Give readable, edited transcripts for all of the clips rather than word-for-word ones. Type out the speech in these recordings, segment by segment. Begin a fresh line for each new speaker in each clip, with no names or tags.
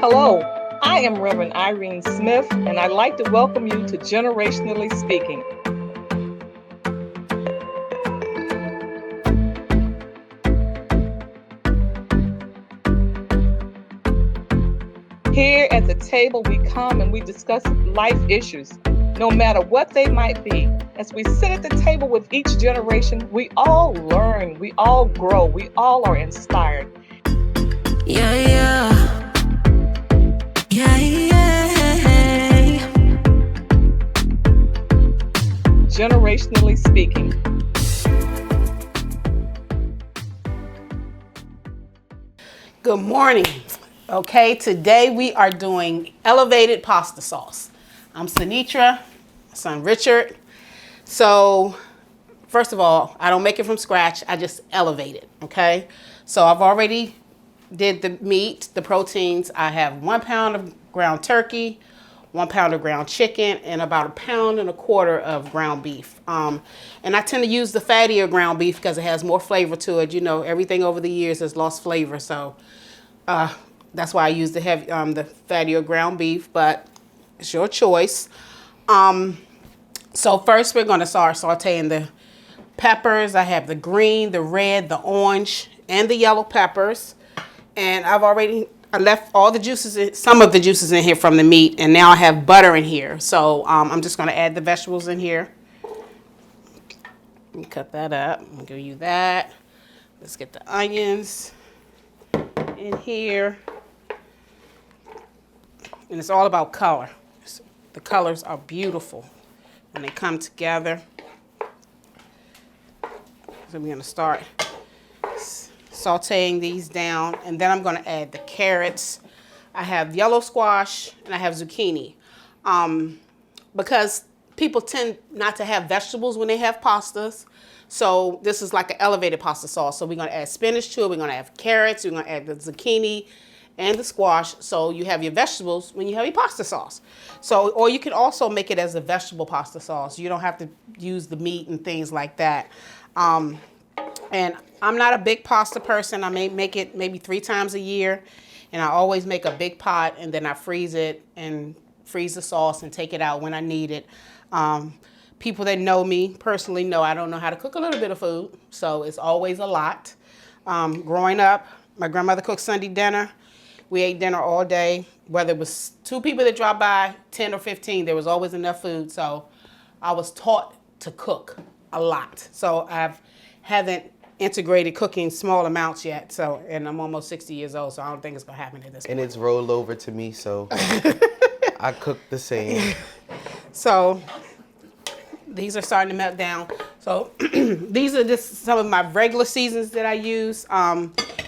Hello, I am Reverend Irene Smith, and I'd like to welcome you to Generationally Speaking. Here at the table, we come and we discuss life issues, no matter what they might be. As we sit at the table with each generation, we all learn, we all grow, we all are inspired.
Yeah.
Generationally Speaking.
Good morning. Okay, today we are doing elevated pasta sauce. I'm Sanetra, my son Richard. So, first of all, I don't make it from scratch. I just elevate it, okay? So I've already did the meat, the proteins. I have 1 pound of ground turkey, 1 pound of ground chicken, and about 1.25 pounds of ground beef. And I tend to use the fattier ground beef because it has more flavor to it. You know, everything over the years has lost flavor, so that's why I use the heavy, the fattier ground beef. But it's your choice. So first, we're going to start sautéing the peppers. I have the green, the red, the orange, and the yellow peppers. And I left all the juices, some of the juices in here from the meat, and now I have butter in here. So I'm just going to add the vegetables in here. Let me cut that up. I'll give you that. Let's get the onions in here. And it's all about color. The colors are beautiful when they come together. So we're going to start sauteing these down, and then I'm going to add the carrots. I have yellow squash and I have zucchini. Because people tend not to have vegetables when they have pastas, so this is like an elevated pasta sauce. So we're going to add spinach to it, we're going to add carrots, we're going to add the zucchini and the squash, so you have your vegetables when you have your pasta sauce. So, or you can also make it as a vegetable pasta sauce. You don't have to use the meat and things like that. And I'm not a big pasta person. I may make it maybe 3 times a year, and I always make a big pot, and then I freeze it and freeze the sauce and take it out when I need it. People that know me personally know I don't know how to cook a little bit of food, so it's always a lot. Growing up, my grandmother cooked Sunday dinner. We ate dinner all day. Whether it was 2 people that dropped by, 10 or 15, there was always enough food. So I was taught to cook a lot. So I haven't integrated cooking small amounts yet. So, and I'm almost 60 years old, so I don't think it's gonna happen at this point.
And it's rolled over to me, so I cook the same.
So these are starting to melt down. So these are just some of my regular seasons that I use.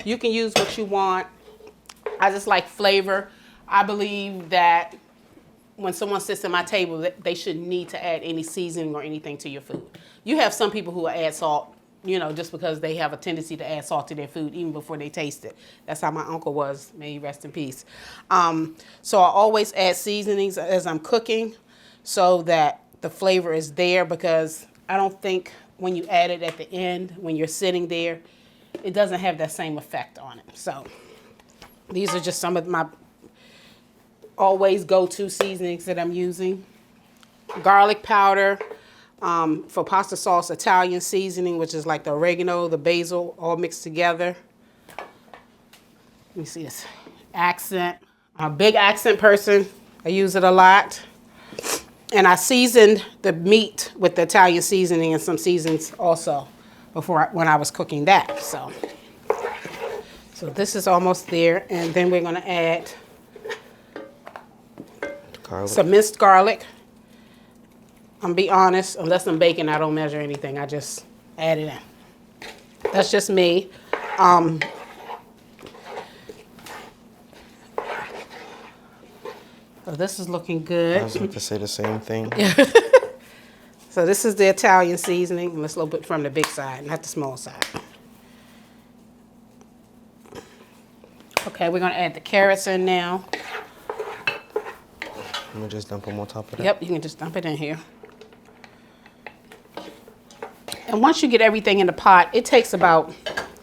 You can use what you want. I just like flavor. I believe that when someone sits at my table, they shouldn't need to add any seasoning or anything to your food. You have some people who add salt, you know, just because they have a tendency to add salt to their food even before they taste it. That's how my uncle was. May he rest in peace. So I always add seasonings as I'm cooking so that the flavor is there, because I don't think when you add it at the end, when you're sitting there, it doesn't have that same effect on it. So these are just some of my always go-to seasonings that I'm using. Garlic powder, for pasta sauce, Italian seasoning, which is like the oregano, the basil, all mixed together. Let me see this. Accent. I'm a big accent person. I use it a lot. And I seasoned the meat with the Italian seasoning and some seasons also when I was cooking that. So this is almost there, and then we're gonna add some minced garlic. I'm be honest, unless I'm baking, I don't measure anything. I just add it in. That's just me. So this is looking good.
I was about to say the same thing.
So this is the Italian seasoning, and let's a little bit from the big side, not the small side. Okay, we're gonna add the carrots in now.
I'm gonna just dump them on top of that.
Yep, you can just dump it in here. And once you get everything in the pot, it takes about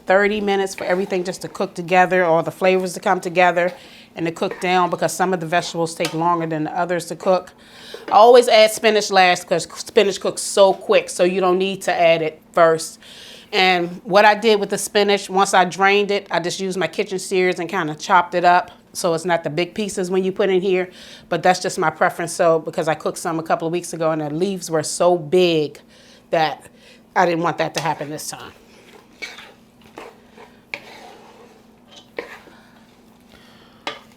30 minutes for everything just to cook together, all the flavors to come together. and to cook down because some of the vegetables take longer than the others to cook. I always add spinach last because spinach cooks so quick, so you don't need to add it first. And what I did with the spinach, once I drained it, I just used my kitchen shears and kind of chopped it up so it's not the big pieces when you put in here. But that's just my preference. So because I cooked some a couple of weeks ago and the leaves were so big that I didn't want that to happen this time.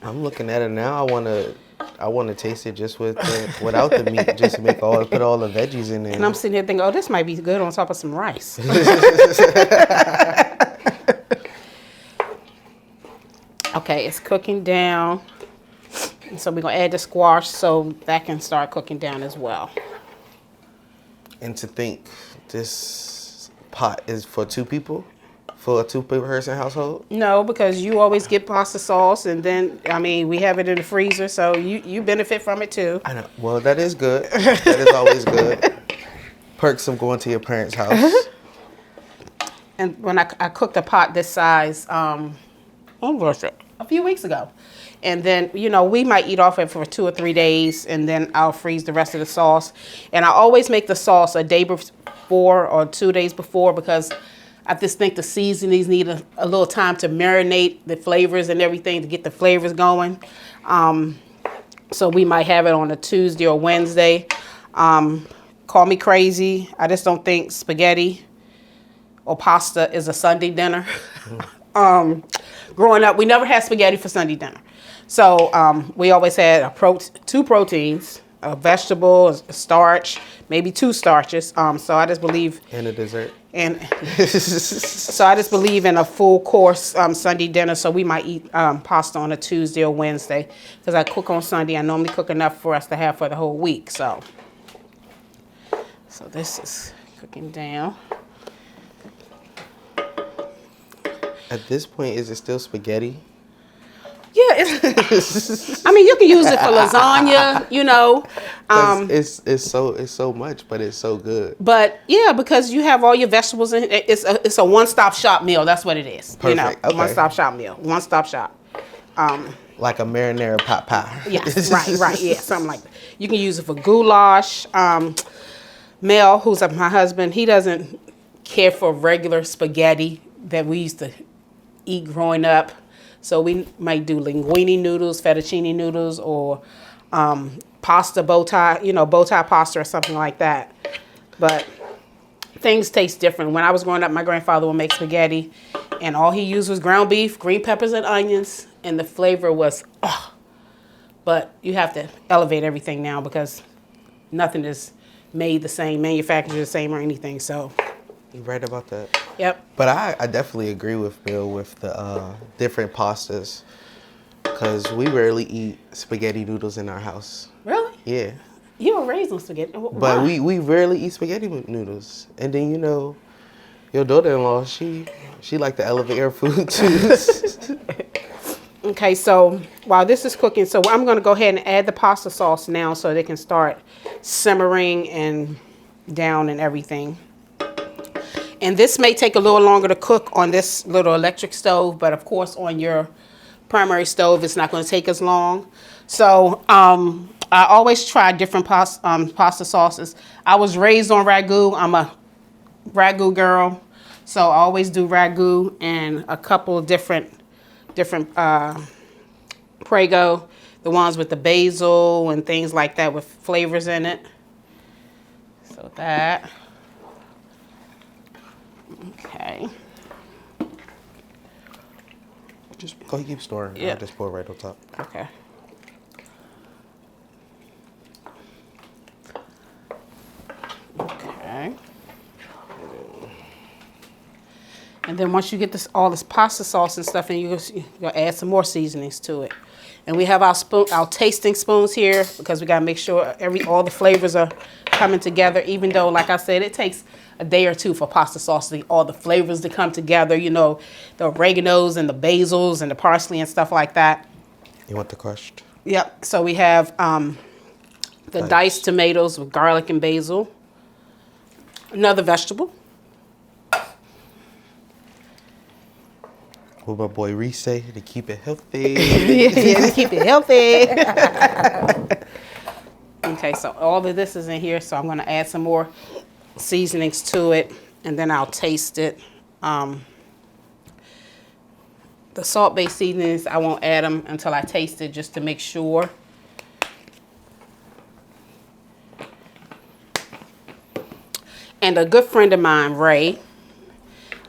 I'm looking at it now. I want to taste it just with without the meat, just to put all the veggies in there.
And I'm sitting here thinking, oh, this might be good on top of some rice. Okay, it's cooking down. So we're going to add the squash so that can start cooking down as well.
And to think this pot is for 2 people? For a 2-person household?
No, because you always get pasta sauce, and then, I mean, we have it in the freezer, so you benefit from it too.
I know. Well, that is good. That is always good. Perks of going to your parents' house.
And when I cooked a pot this size, when was it? A few weeks ago. And then, you know, we might eat off it for 2 or 3 days, and then I'll freeze the rest of the sauce. And I always make the sauce a day before or 2 days before because I just think the seasonings need a little time to marinate the flavors and everything to get the flavors going. So we might have it on a Tuesday or Wednesday. Call me crazy. I just don't think spaghetti or pasta is a Sunday dinner. Growing up, we never had spaghetti for Sunday dinner. So we always had 2 proteins, a vegetable, a starch, maybe 2 starches. So I just believe...
And a dessert.
And so I just believe in a full course Sunday dinner. So we might eat pasta on a Tuesday or Wednesday. Because I cook on Sunday. I normally cook enough for us to have for the whole week. So this is cooking down.
At this point, is it still spaghetti?
Yeah, it's, I mean, you can use it for lasagna, you know.
It's so much, but it's so good.
But yeah, because you have all your vegetables in it. It's a one-stop shop meal. That's what it is.
Perfect.
You know,
Okay.
one-stop shop meal. One-stop shop.
Like a marinara pot pie.
Yes, right, yeah, something like that. You can use it for goulash. Mel, who's my husband, he doesn't care for regular spaghetti that we used to eat growing up. So we might do linguine noodles, fettuccine noodles, or pasta bow tie pasta or something like that. But things taste different. When I was growing up, my grandfather would make spaghetti, and all he used was ground beef, green peppers, and onions, and the flavor was, oh. But you have to elevate everything now because nothing is made the same, manufactured the same or anything. So
You're right about that.
Yep.
But I definitely agree with Bill with the different pastas, because we rarely eat spaghetti noodles in our house.
Really?
Yeah.
You were raised on spaghetti.
But we rarely eat spaghetti noodles. And then, you know, your daughter-in-law, she like to elevate her food too.
Okay, so while this is cooking, so I'm going to go ahead and add the pasta sauce now so they can start simmering and down and everything. And this may take a little longer to cook on this little electric stove, but of course on your primary stove, it's not going to take as long. So I always try different pasta sauces. I was raised on ragu. I'm a ragu girl, so I always do ragu and a couple of different Prego, the ones with the basil and things like that with flavors in it. So that. Okay.
Just go keep storing.
Yeah.
I'll just pour it right on top.
Okay. Okay. And then once you get all this pasta sauce and stuff, and you'll add some more seasonings to it. And we have our tasting spoons here because we gotta make sure all the flavors are coming together. Even though, like I said, it takes a day or two for pasta sauce all the flavors to come together. You know, the oreganos and the basils and the parsley and stuff like that.
You want the crushed?
Yep. So we have the diced tomatoes with garlic and basil. Another vegetable.
What my boy Reese say, to keep it healthy.
Yeah, to keep it healthy. Okay, so all of this is in here, so I'm going to add some more seasonings to it, and then I'll taste it. The salt-based seasonings, I won't add them until I taste it, just to make sure. And a good friend of mine, Ray,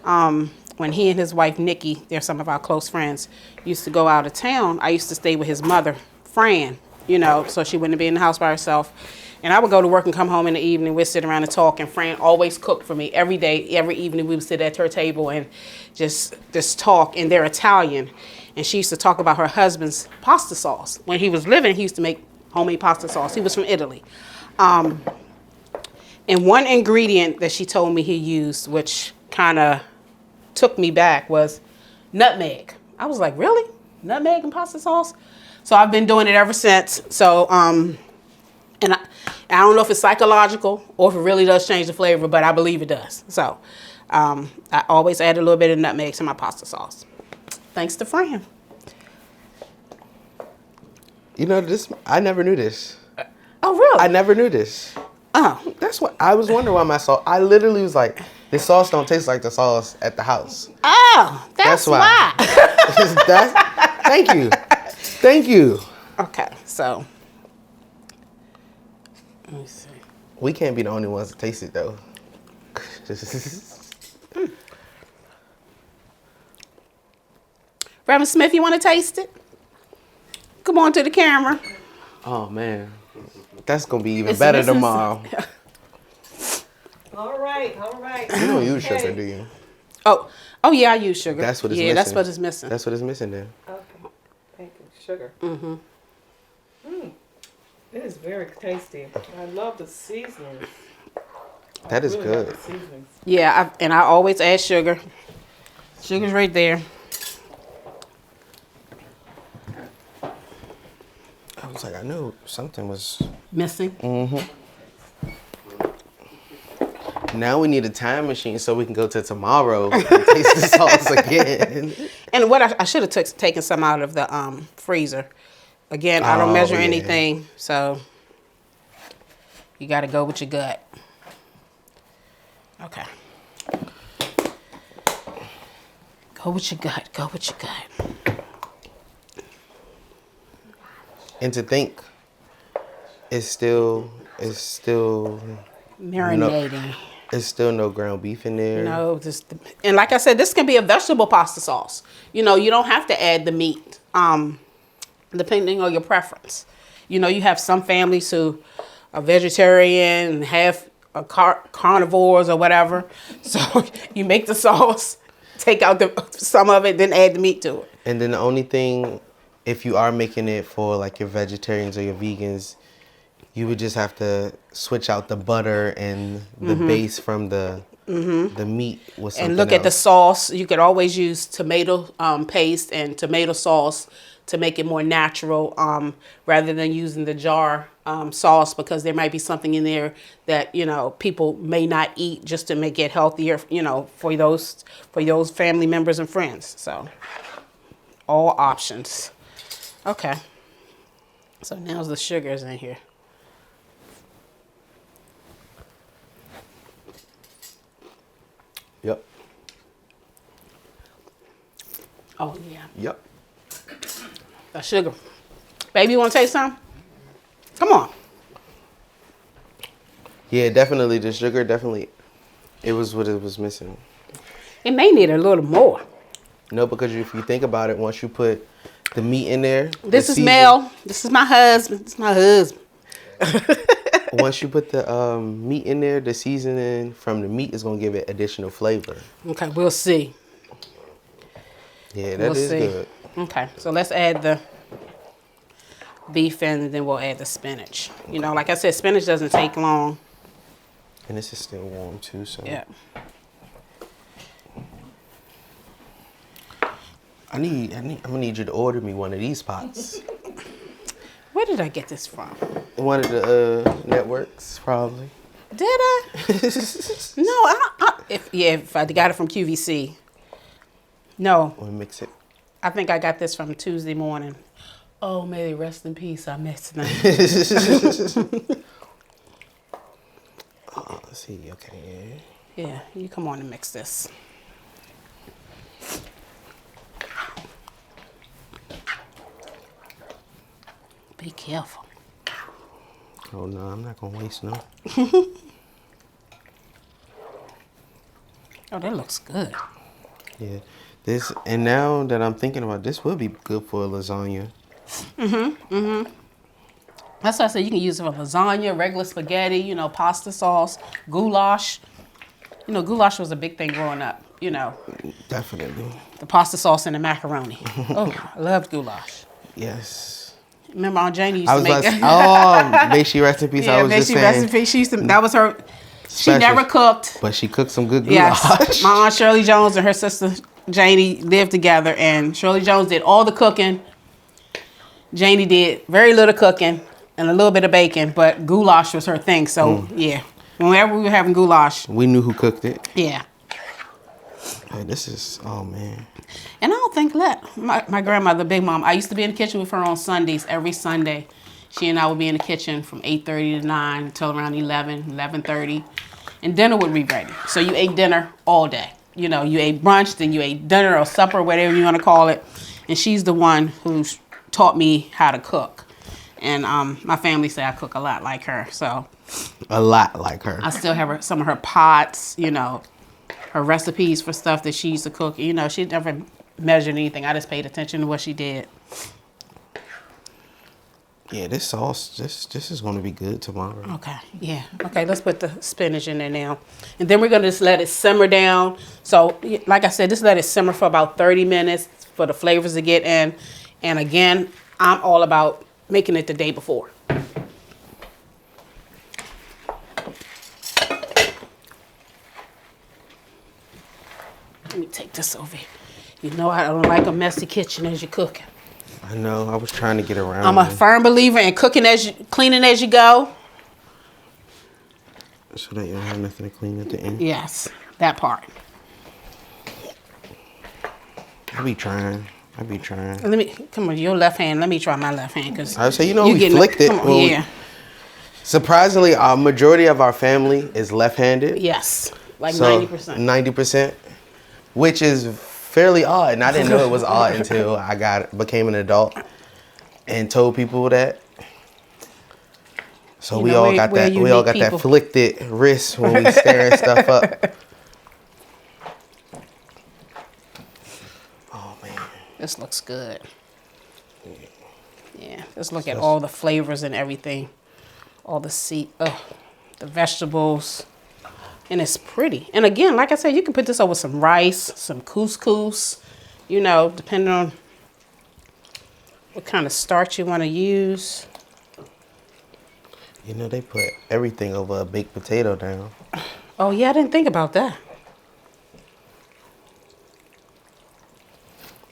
when he and his wife, Nikki, they're some of our close friends, used to go out of town, I used to stay with his mother, Fran, you know, so she wouldn't be in the house by herself. And I would go to work and come home in the evening. We'd sit around and talk, and Fran always cooked for me every day. Every evening we would sit at her table and just talk. And they're Italian, and she used to talk about her husband's pasta sauce. When he was living, he used to make homemade pasta sauce. He was from Italy. And one ingredient that she told me he used, which kind of took me back, was nutmeg. I was like, really? Nutmeg and pasta sauce? So I've been doing it ever since. So, and I don't know if it's psychological or if it really does change the flavor, but I believe it does. So I always add a little bit of nutmeg to my pasta sauce. Thanks to Fran.
You know, I never knew this.
Oh, really?
I never knew this.
Oh.
That's what I was wondering why my sauce. I literally was like, this sauce don't taste like the sauce at the house.
Oh, that's why.
Thank you. Thank you.
Okay, so let me see.
We can't be the only ones to taste it though.
Reverend Smith, you want to taste it? Come on to the camera.
Oh man, that's gonna be even
It's
better
missing
tomorrow.
All right.
You don't use sugar, do you?
Oh yeah, I use sugar.
That's what it's
yeah,
missing.
that's what it's missing.
That's what it's missing then.
Okay. Thank you. Sugar. Mm-hmm. It is very tasty. I love the seasonings.
That is
Love
good.
the seasonings.
Yeah, I always add sugar. Sugar's right there.
I was like, I knew something was
Missing.
Now we need a time machine so we can go to tomorrow and taste the sauce again.
And what I should have taken some out of the freezer. Again, I don't measure
yeah.
anything, so you got to go with your gut. Okay. Go with your gut. Go with your gut.
And to think, it's still
Marinating.
it's still no ground beef in there.
No, and like I said, this can be a vegetable pasta sauce. You know, you don't have to add the meat, depending on your preference. You know, you have some families who are vegetarian and have carnivores or whatever. So you make the sauce, take out some of it, then add the meat to it.
And then the only thing, if you are making it for like your vegetarians or your vegans, you would just have to switch out the butter and the base from the meat with something
And look at the
else.
sauce. You could always use tomato paste and tomato sauce to make it more natural, rather than using the jar sauce, because there might be something in there that, you know, people may not eat, just to make it healthier, you know, for those family members and friends. So all options. Okay. So now the sugar's in here.
Yep.
Oh yeah.
Yep.
The sugar. Baby, you want to taste some? Come on.
Yeah, definitely the sugar. Definitely, it was what it was missing.
It may need a little more.
No, because if you think about it, once you put the meat in there,
This is Mel. This is my husband. This is my husband.
Once you put the meat in there, the seasoning from the meat is gonna give it additional flavor.
Okay, we'll see.
Yeah, that is good.
Okay, so let's add the beef and then we'll add the spinach. You know, like I said, spinach doesn't take long.
And this is still warm too, so.
Yeah.
I'm gonna need you to order me one of these pots.
Where did I get this from?
One of the networks, probably.
Did I? No, if I got it from QVC. No,
Or mix it?
I think I got this from Tuesday morning. Oh, may they rest in peace. I missed them.
Oh, let's see. Okay.
Yeah, you come on and mix this. Be careful.
Oh no, I'm not gonna waste no.
Oh, that looks good.
Yeah. This, and now that I'm thinking about this, would be good for a lasagna.
That's why I said you can use it for lasagna, regular spaghetti, you know, pasta sauce, goulash. You know, goulash was a big thing growing up, you know.
Definitely.
The pasta sauce and the macaroni. Oh, I loved goulash.
Yes.
Remember Aunt Janie used
I
to
was
make
about to,
that?
oh, may she rest in peace.
Yeah,
I was
may
just
she
saying.
rest in peace. She used to, that was her. She
Special.
never cooked.
But she cooked some good goulash.
Yes, my Aunt Shirley Jones and her sister Janie lived together, and Shirley Jones did all the cooking. Janie did very little cooking and a little bit of baking, but goulash was her thing. So yeah, whenever we were having goulash,
We knew who cooked it.
yeah.
Hey, this is, oh man.
And I don't think my grandmother, Big Mom, I used to be in the kitchen with her on Sundays, every Sunday. She and I would be in the kitchen from 8:30 to 9 until around 11:30, and dinner would be ready. So you ate dinner all day. You know, you ate brunch, then you ate dinner or supper, whatever you want to call it. And she's the one who taught me how to cook. And my family say I cook a lot like her. So
A lot like her.
I still have some of her pots, you know, her recipes for stuff that she used to cook. You know, she never measured anything. I just paid attention to what she did.
Yeah, this sauce, this is gonna be good tomorrow.
Okay, yeah. Okay, let's put the spinach in there now. And then we're gonna just let it simmer down. So, like I said, just let it simmer for about 30 minutes for the flavors to get in. And again, I'm all about making it the day before. Let me take this over here. You know I don't like a messy kitchen as you're cooking.
I know, I was trying to get around.
I'm a
it
firm believer in cooking cleaning as you go.
so that you don't have nothing to clean at the end.
Yes, that part.
I be trying.
Let me come on, your left hand. Let me try my left hand because
I would say, you know, we flicked it. Well,
yeah.
Surprisingly, our majority of our family is left-handed.
Yes, like
So
90%.
90%, which is fairly odd. And I didn't know it was odd until I became an adult and told people that. So
You
we
know,
all got that. We all got
people.
that flicked wrist when we stirring stuff up. Oh man,
This looks good. Yeah, let's look at all the flavors and everything. All the the vegetables. And it's pretty. And again, like I said, you can put this over some rice, some couscous, you know, depending on what kind of starch you want to use.
you know they put everything over a baked potato down.
Oh, yeah, I didn't think about that.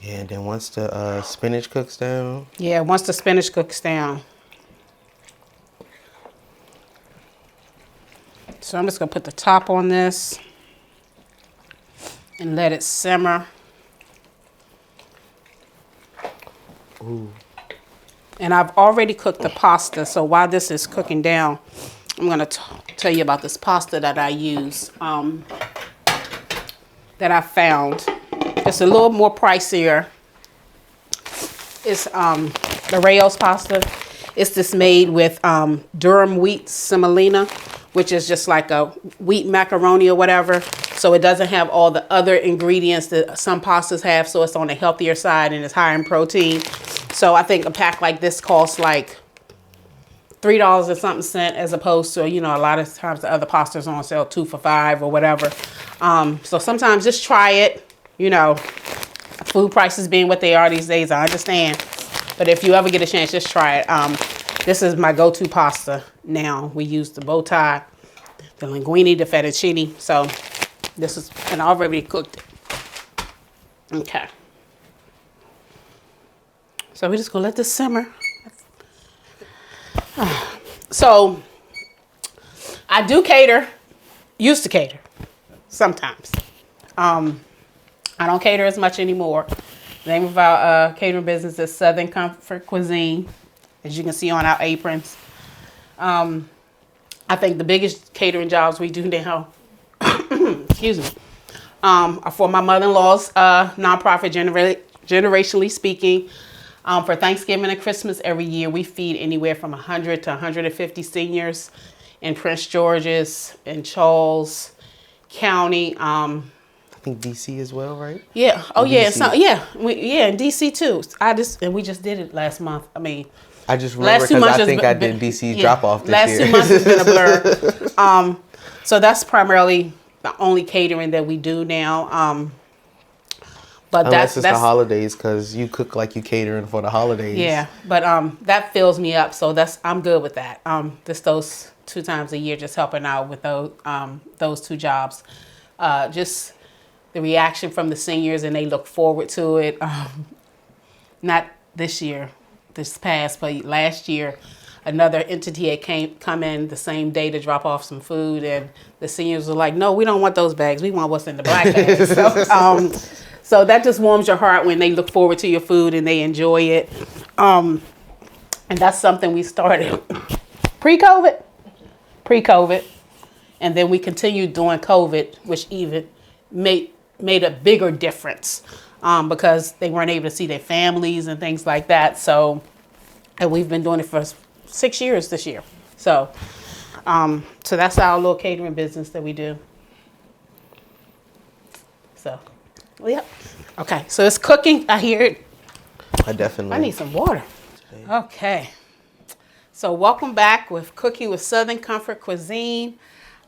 Yeah, and then once the spinach cooks down,
Yeah, once the spinach cooks down. So I'm just going to put the top on this and let it simmer.
ooh,
And I've already cooked the pasta, so while this is cooking down, I'm going to tell you about this pasta that I use, that I found. It's a little more pricier. It's the Rayo's pasta. It's this made with durum wheat semolina, which is just like a wheat macaroni or whatever. So it doesn't have all the other ingredients that some pastas have, so it's on the healthier side and it's high in protein. So I think a pack like this costs like $3 and something cent, as opposed to, you know, a lot of times the other pastas on sale 2 for $5 or whatever. So sometimes just try it. You know, food prices being what they are these days, I understand. But if you ever get a chance, just try it. This is my go-to pasta now. We use the bow tie, the linguine, the fettuccine. So this is, and I already cooked it. Okay. So we're just gonna let this simmer. So I do cater, used to cater sometimes. I don't cater as much anymore. The name of our catering business is Southern Comfort Cuisine, as you can see on our aprons. I think the biggest catering jobs we do now, excuse me, are for my mother-in-law's nonprofit, Generationally Speaking. For Thanksgiving and Christmas every year, we feed anywhere from 100 to 150 seniors in Prince George's, in Charles County.
I think DC as well, right?
Yeah. Oh,
In
yeah.
DC.
So, in DC too. We just did it last month. I mean,
I just remember
last 2
because
months
I
has
think
been-
I did DC drop off this
last
year.
2 months has been a blur. So that's primarily the only catering that we do now. But
Unless
that's
it's the holidays, because you cook like you catering for the holidays.
yeah. But that fills me up, so I'm good with that. Just those 2 times a year, just helping out with those 2 jobs. Just the reaction from the seniors, and they look forward to it. Not this year, this past, but last year, another entity had come in the same day to drop off some food, and the seniors were like, "No, we don't want those bags. We want what's in the black bags." So that just warms your heart when they look forward to your food and they enjoy it. And that's something we started pre-COVID, and then we continued during COVID, which even made a bigger difference because they weren't able to see their families and things like that. So, and we've been doing it for 6 years this year. So that's our little catering business that we do. So, yep. Okay, so it's cooking. I hear it.
I definitely.
I need some water. Okay. So welcome back with Cooking with Southern Comfort Cuisine.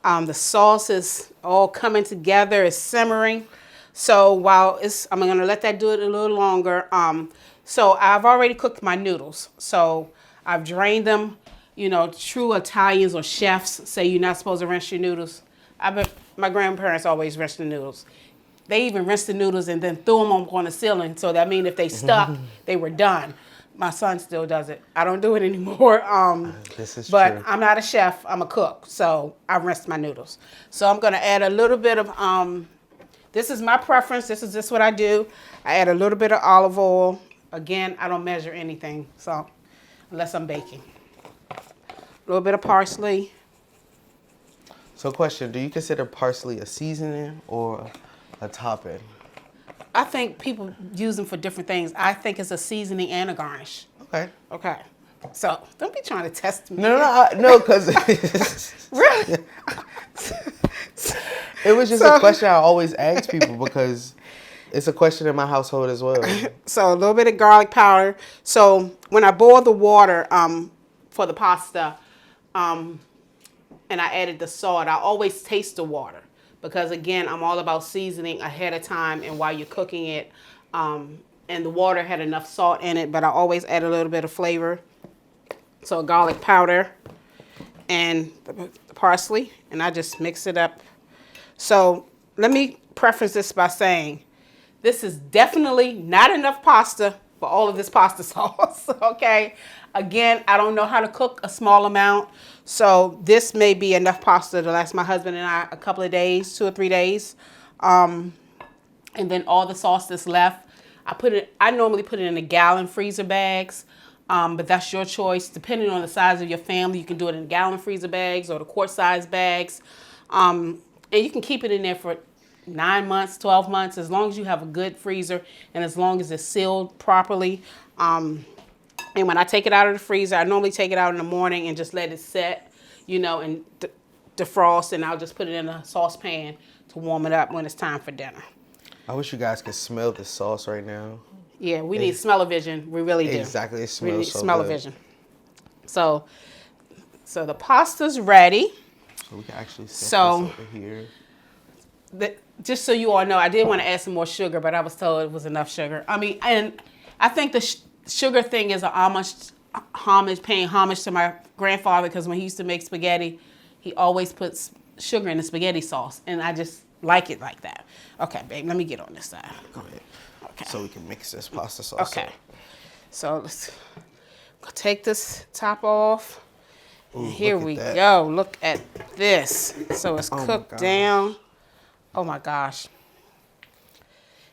The sauce is all coming together. It's simmering. So while I'm going to let that do it a little longer. So I've already cooked my noodles. So I've drained them. You know, true Italians or chefs say you're not supposed to rinse your noodles. My grandparents always rinsed the noodles. They even rinsed the noodles and then threw them on the ceiling. So that means if they stuck, they were done. My son still does it. I don't do it anymore.
This is
but
true.
I'm not a chef. I'm a cook. So I rinse my noodles. So I'm going to add a little bit of, this is my preference. This is just what I do. I add a little bit of olive oil. Again, I don't measure anything. So unless I'm baking. A little bit of parsley.
So question, do you consider parsley a seasoning or a topping?
I think people use them for different things. I think it's a seasoning and a garnish.
Okay.
Okay. So don't be trying to test me.
No, because
Really?
it was just a question I always ask people because it's a question in my household as well.
So a little bit of garlic powder. So when I boil the water for the pasta and I added the salt, I always taste the water. Because again, I'm all about seasoning ahead of time and while you're cooking it. And the water had enough salt in it, but I always add a little bit of flavor. So garlic powder and the parsley, and I just mix it up. So let me preface this by saying, this is definitely not enough pasta for all of this pasta sauce, okay? Again, I don't know how to cook a small amount. So this may be enough pasta to last my husband and I a couple of days, 2 or 3 days. And then all the sauce that's left, I normally put it in a gallon freezer bags, but that's your choice. Depending on the size of your family, you can do it in gallon freezer bags or the quart size bags. And you can keep it in there for 9 months, 12 months, as long as you have a good freezer and as long as it's sealed properly. And when I take it out of the freezer, I normally take it out in the morning and just let it set, you know, and defrost, and I'll just put it in a saucepan to warm it up when it's time for dinner.
I wish you guys could smell the sauce right now.
Yeah, we need smell-o-vision. We really do.
Exactly, it
We
smells
need
so
smell-o-vision. So the pasta's ready.
So we can actually set
So-
this over here.
Just so you all know, I did want to add some more sugar, but I was told it was enough sugar. I mean, and I think the sugar thing is paying homage to my grandfather, because when he used to make spaghetti, he always puts sugar in the spaghetti sauce, and I just like it like that. Okay, babe, let me get on this side.
Go ahead.
Okay.
So we can mix this pasta sauce.
Okay.
up.
So let's take this top off.
Ooh,
And here
look at
we
that.
go. Look at this. So it's
Oh my
cooked
gosh.
down. Oh my gosh.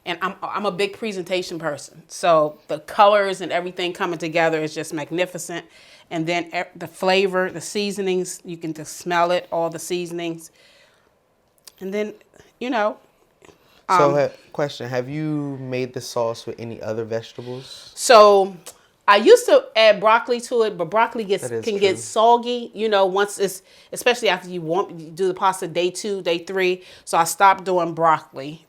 And I'm a big presentation person. So the colors and everything coming together is just magnificent. And then the flavor, the seasonings, you can just smell it, all the seasonings. And then, you know.
So, question, have you made the sauce with any other vegetables?
So I used to add broccoli to it, but broccoli can
true.
get soggy, you know, once it's, especially after you do the pasta day 2, day 3. So I stopped doing broccoli.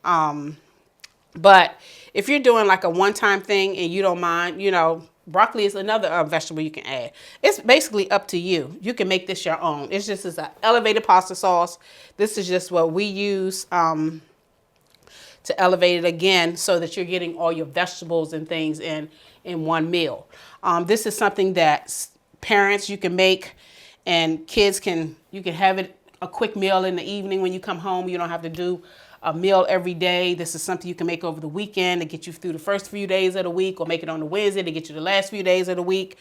But if you're doing like a one-time thing and you don't mind, you know, broccoli is another vegetable you can add. It's basically up to you. You can make this your own. It's just an elevated pasta sauce. This is just what we use to elevate it again so that you're getting all your vegetables and things in one meal. This is something that parents you can make, and kids you can have it a quick meal in the evening when you come home. You don't have to do a meal every day. This is something you can make over the weekend to get you through the first few days of the week, or make it on the Wednesday to get you the last few days of the week.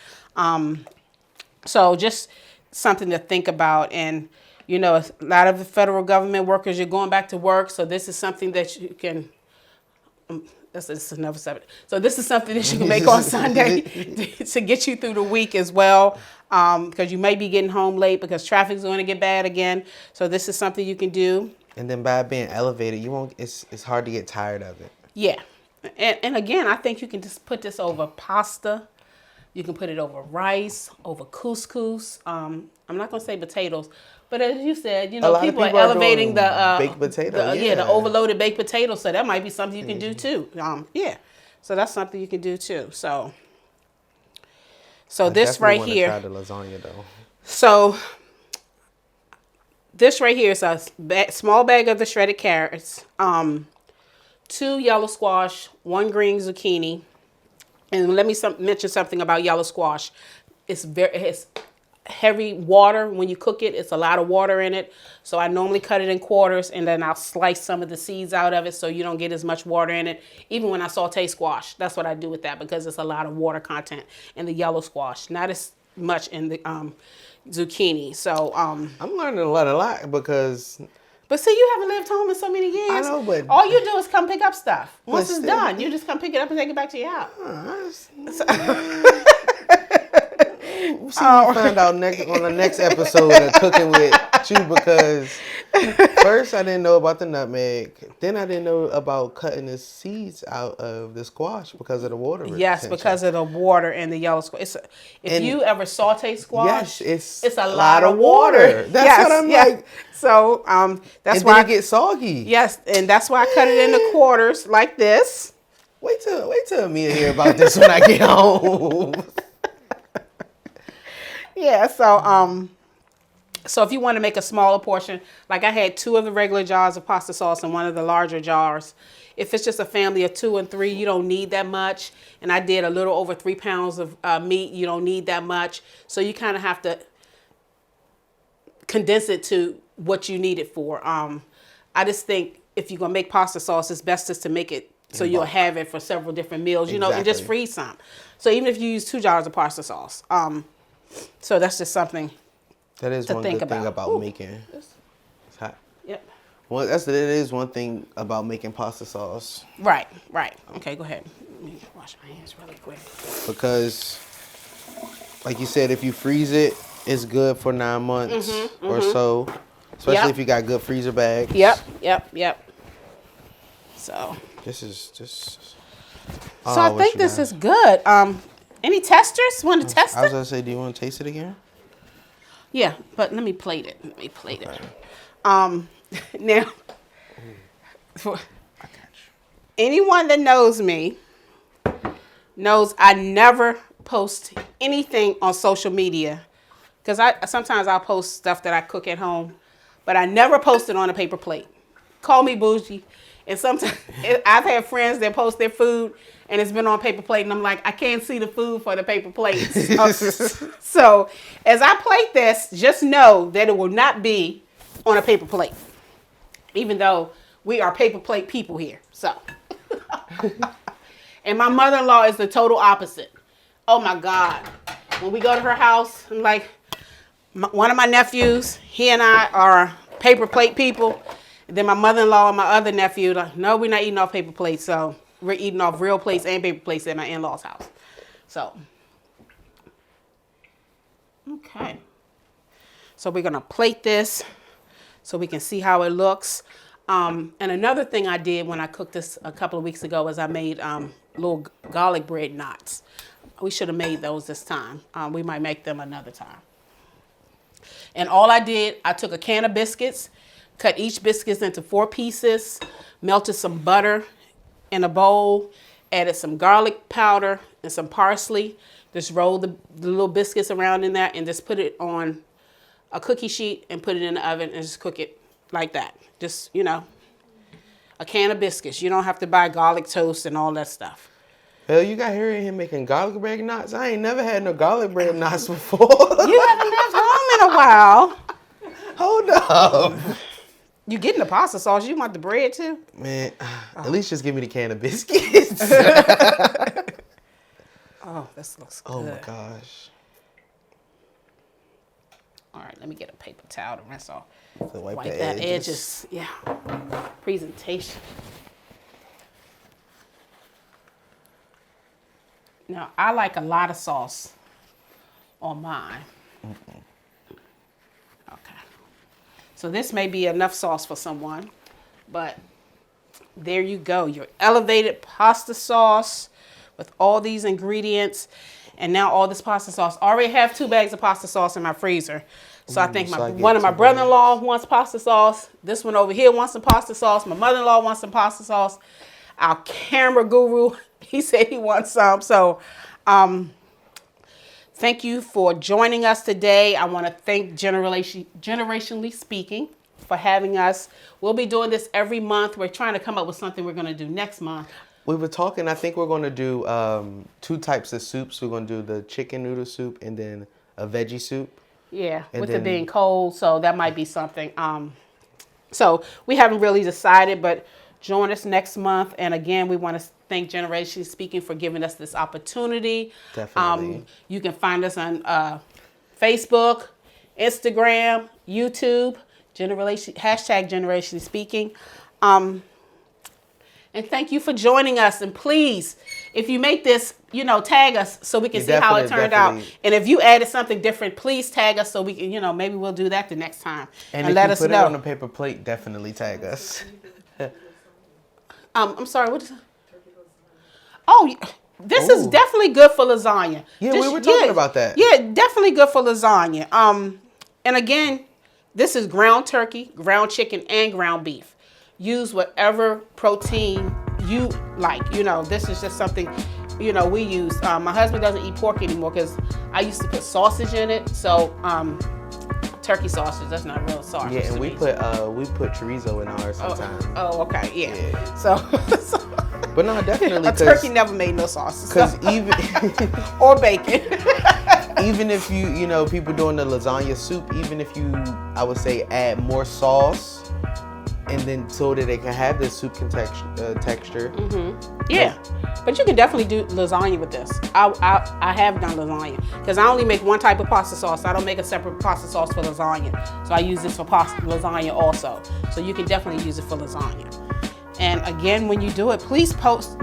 So just something to think about. And, you know, a lot of the federal government workers, you're going back to work. So this is something that you can, that's another subject. So this is something that you can make on Sunday to get you through the week as well. Because you may be getting home late because traffic's going to get bad again. So this is something you can do.
And then by being elevated, you won't. It's hard to get tired of it.
Yeah, and again, I think you can just put this over pasta. You can put it over rice, over couscous. I'm not gonna say potatoes, but as you said, you know, people are elevating the
baked potato.
The overloaded baked potato. So that might be something you can do too. So that's something you can do too. So this right here.
Try the lasagna though.
So. This right here is a small bag of the shredded carrots, 2 yellow squash, 1 green zucchini. And let me mention something about yellow squash. It's heavy water when you cook it. It's a lot of water in it. So I normally cut it in quarters, and then I'll slice some of the seeds out of it so you don't get as much water in it. Even when I saute squash, that's what I do with that, because it's a lot of water content in the yellow squash. Not as much in the zucchini. So
I'm learning a lot because.
But see, you haven't lived home in so many years.
I know, but
all you do is come pick up stuff. Once it's done, you just come pick it up and take it back to your house.
We'll see you find out on the next episode of Cooking with You, because first I didn't know about the nutmeg. Then I didn't know about cutting the seeds out of the squash because of the water.
Yes, because of the water and the yellow squash. If you ever saute squash,
yes,
it's a lot of water.
That's what I'm like.
So that's
and
why
it gets soggy.
Yes, and that's why I cut it into quarters like this.
Wait till Mia hear about this when I get home.
Yeah, so if you want to make a smaller portion, like I had 2 of the regular jars of pasta sauce and 1 of the larger jars. If it's just a family of 2 and 3, you don't need that much. And I did a little over 3 pounds of meat. You don't need that much. So you kind of have to condense it to what you need it for. I just think if you're going to make pasta sauce, it's best just to make it so you'll have it for several different meals, you know, and just freeze some. So even if you use 2 jars of pasta sauce. So that's just something
that is
to
one
think
good thing about making. It's hot.
Yep.
Well, it is one thing about making pasta sauce.
Right. Okay, go ahead. Let me wash my hands really quick.
Because, like you said, if you freeze it, it's good for 9 months or so. Especially if you got good freezer bags.
Yep. So.
This is just.
So I think this is good. Any testers? Want to test it?
I was gonna say, do you want to taste it again?
Yeah, but let me plate it. Now, anyone that knows me knows I never post anything on social media, because sometimes I'll post stuff that I cook at home, but I never post it on a paper plate. Call me bougie. And sometimes I've had friends that post their food and it's been on paper plate, and I'm like, I can't see the food for the paper plates. So as I plate this, just know that it will not be on a paper plate, even though we are paper plate people here. So, and my mother-in-law is the total opposite. Oh my God. When we go to her house, I'm like, one of my nephews, he and I are paper plate people. And then my mother-in-law and my other nephew, like, no, we're not eating off paper plates. So we're eating off real plates and paper plates at my in-laws' house. So, okay. So we're going to plate this so we can see how it looks. And another thing I did when I cooked this a couple of weeks ago was I made little garlic bread knots. We should have made those this time. We might make them another time. And all I did, I took a can of biscuits, cut each biscuit into 4 pieces, melted some butter in a bowl, added some garlic powder and some parsley. Just rolled the little biscuits around in that and just put it on a cookie sheet and put it in the oven and just cook it like that. Just, you know, a can of biscuits. You don't have to buy garlic toast and all that stuff.
Hell, you got here him making garlic bread knots? I ain't never had no garlic bread knots before.
You haven't left home in a while.
Hold up.
You getting the pasta sauce. You want the bread too?
Man, at least just give me the can of biscuits.
Oh, this looks good.
Oh my gosh.
All right, let me get a paper towel to rinse off.
To wipe
Wipe
the
that
edges.
edges. Yeah. Presentation. Now, I like a lot of sauce on mine. Okay. So this may be enough sauce for someone, but there you go. Your elevated pasta sauce with all these ingredients. And now all this pasta sauce. I already have 2 bags of pasta sauce in my freezer. So I think one of my brother-in-law wants pasta sauce. This one over here wants some pasta sauce. My mother-in-law wants some pasta sauce. Our camera guru, he said he wants some. So thank you for joining us today. I want to thank Generationally Speaking for having us. We'll be doing this every month. We're trying to come up with something we're going to do next month.
We were talking, I think we're going to do 2 types of soups. We're going to do the chicken noodle soup and then a veggie soup.
Yeah,
And
with
then-
it being cold, so that might be something. So we haven't really decided, but join us next month. And again, we want to thank Generation Speaking for giving us this opportunity.
Definitely.
You can find us on Facebook, Instagram, YouTube, #Generation Speaking. And thank you for joining us. And please, if you make this, tag us so we can see how it turned out. And if you added something different, please tag us so we can, maybe we'll do that the next time.
And if
let
you
us
put
know.
it on a paper plate, definitely tag us.
I'm sorry, what is it? Oh, this is definitely good for lasagna.
Yeah, we were talking about that.
Yeah, definitely good for lasagna. And again, this is ground turkey, ground chicken, and ground beef. Use whatever protein you like. This is just something, we use. My husband doesn't eat pork anymore because I used to put sausage in it. So turkey sausage, that's not real sausage.
Yeah, and
to
we
me.
put chorizo in ours sometimes.
Oh, okay, yeah.
Yeah.
So
But no, definitely.
a turkey never made no sauce.
Because even
Or bacon.
even if people doing the lasagna soup, even if you, I would say, add more sauce, and then so that they can have this soup texture.
Yeah, but you can definitely do lasagna with this. I have done lasagna because I only make one type of pasta sauce. I don't make a separate pasta sauce for lasagna. So I use this for lasagna also. So you can definitely use it for lasagna. And again, when you do it, please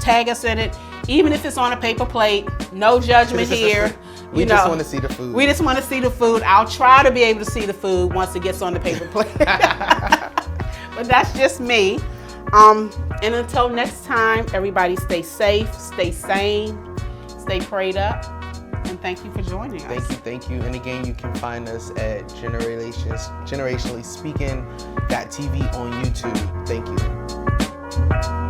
tag us in it, even if it's on a paper plate. No judgment here.
We just want to see the food.
We just want to see the food. I'll try to be able to see the food once it gets on the paper plate. But that's just me. And until next time, everybody stay safe, stay sane, stay prayed up, and thank you for joining us.
Thank you. And again, you can find us at Generationally Speaking.tv on YouTube. Thank you.